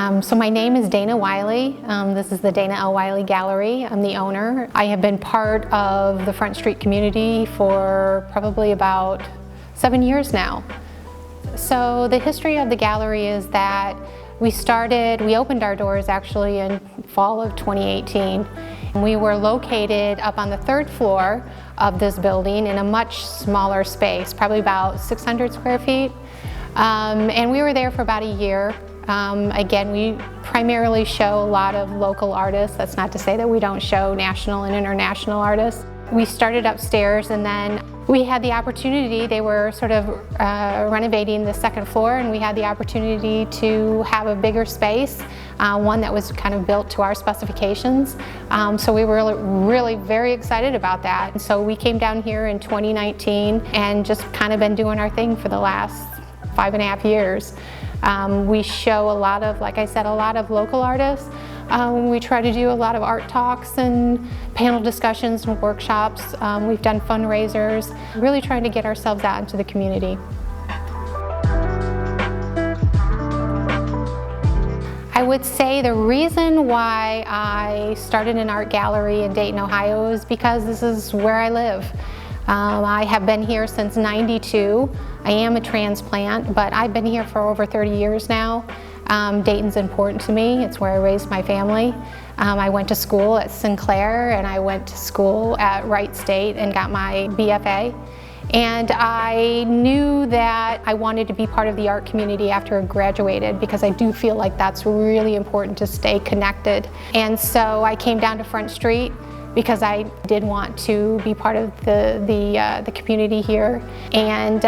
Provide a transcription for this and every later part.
So my name is Dana Wiley. This is the Dana L. Wiley Gallery. I'm the owner. I have been part of the Front Street community for probably about 7 years now. So the history of the gallery is that we opened our doors actually in fall of 2018. We were located up on the 3rd floor of this building in a much smaller space, probably about 600 square feet. And we were there for about a year. Again, we primarily show a lot of local artists. That's not to say that we don't show national and international artists. We started upstairs, and then we had the opportunity, they were sort of renovating the 2nd floor, and we had the opportunity to have a bigger space, one that was kind of built to our specifications. So we were really very excited about that. And so we came down here in 2019 and just kind of been doing our thing for the last 5.5 years. We show a lot of, like I said, a lot of local artists. We try to do a lot of art talks and panel discussions and workshops. We've done fundraisers, really trying to get ourselves out into the community. I would say the reason why I started an art gallery in Dayton, Ohio is because this is where I live. I have been here since '92. I am a transplant, but I've been here for over 30 years now. Dayton's important to me. It's where I raised my family. I went to school at Sinclair, and I went to school at Wright State and got my BFA. And I knew that I wanted to be part of the art community after I graduated, because I do feel like that's really important to stay connected. And so I came down to Front Street because I did want to be part of the community here, and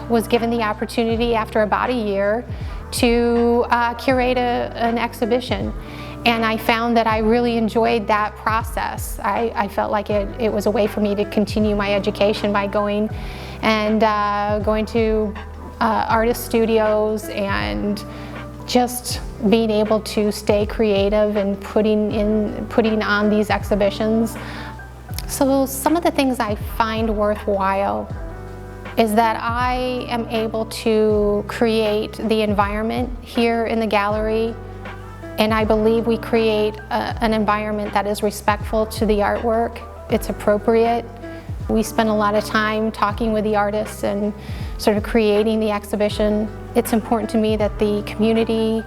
was given the opportunity after about a year to curate an exhibition. And I found that I really enjoyed that process. I felt like it was a way for me to continue my education by going to artist studios and just being able to stay creative and putting on these exhibitions. So some of the things I find worthwhile is that I am able to create the environment here in the gallery, and I believe we create an environment that is respectful to the artwork. It's appropriate. We spend a lot of time talking with the artists and sort of creating the exhibition. It's important to me that the community,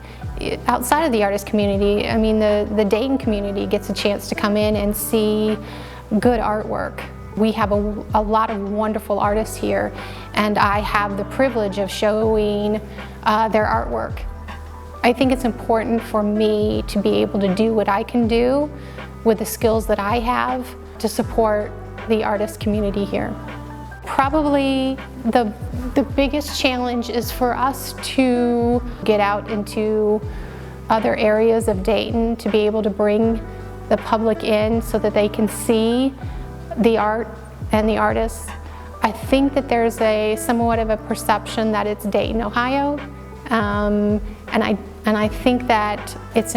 outside of the artist community, I mean the Dayton community gets a chance to come in and see good artwork. We have a lot of wonderful artists here, and I have the privilege of showing their artwork. I think it's important for me to be able to do what I can do with the skills that I have to support the artist community here. Probably the biggest challenge is for us to get out into other areas of Dayton, to be able to bring the public in so that they can see the art and the artists. I think that there's somewhat of a perception that it's Dayton, Ohio, and I think that it's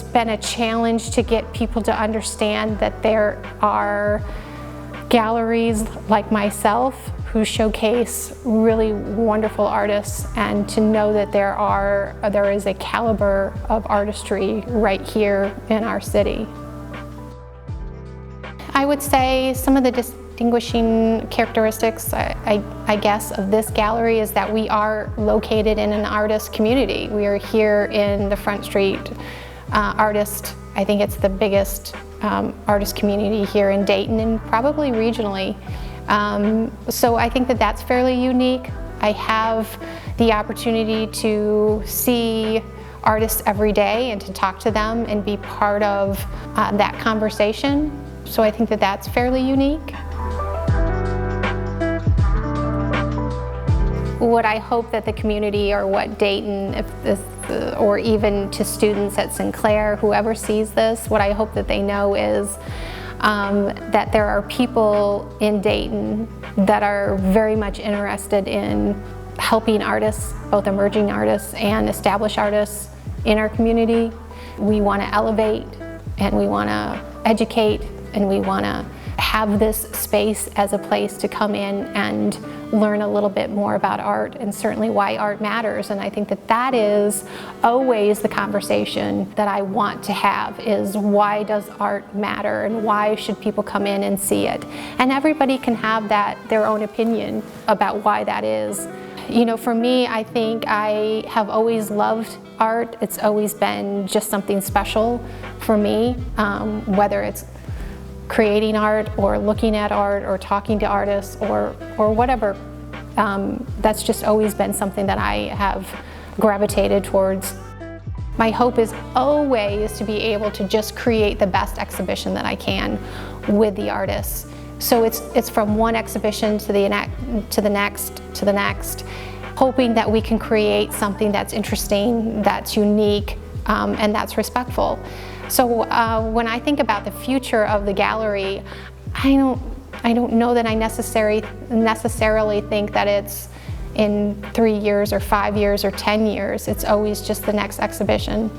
been a challenge to get people to understand that there are galleries like myself who showcase really wonderful artists, and to know that there is a caliber of artistry right here in our city. I would say some of the distinguishing characteristics, I guess, of this gallery is that we are located in an artist community. We are here in the Front Street artist. I think it's the biggest artist community here in Dayton and probably regionally. So I think that that's fairly unique. I have the opportunity to see artists every day and to talk to them and be part of that conversation. So I think that that's fairly unique. What I hope that the community, or what Dayton, or even to students at Sinclair, whoever sees this, what I hope that they know is that there are people in Dayton that are very much interested in helping artists, both emerging artists and established artists in our community. We want to elevate, and we want to educate, and we want to have this space as a place to come in and learn a little bit more about art, and certainly why art matters. And I think that that is always the conversation that I want to have, is why does art matter and why should people come in and see it? And everybody can have their own opinion about why that is. You know, for me, I think I have always loved art. It's always been just something special for me, whether it's creating art or looking at art or talking to artists or whatever. That's just always been something that I have gravitated towards. My hope is always to be able to just create the best exhibition that I can with the artists. So it's from one exhibition to the next, hoping that we can create something that's interesting, that's unique, and that's respectful. So when I think about the future of the gallery, I don't know that I necessarily think that it's in 3 years or 5 years or 10 years. It's always just the next exhibition.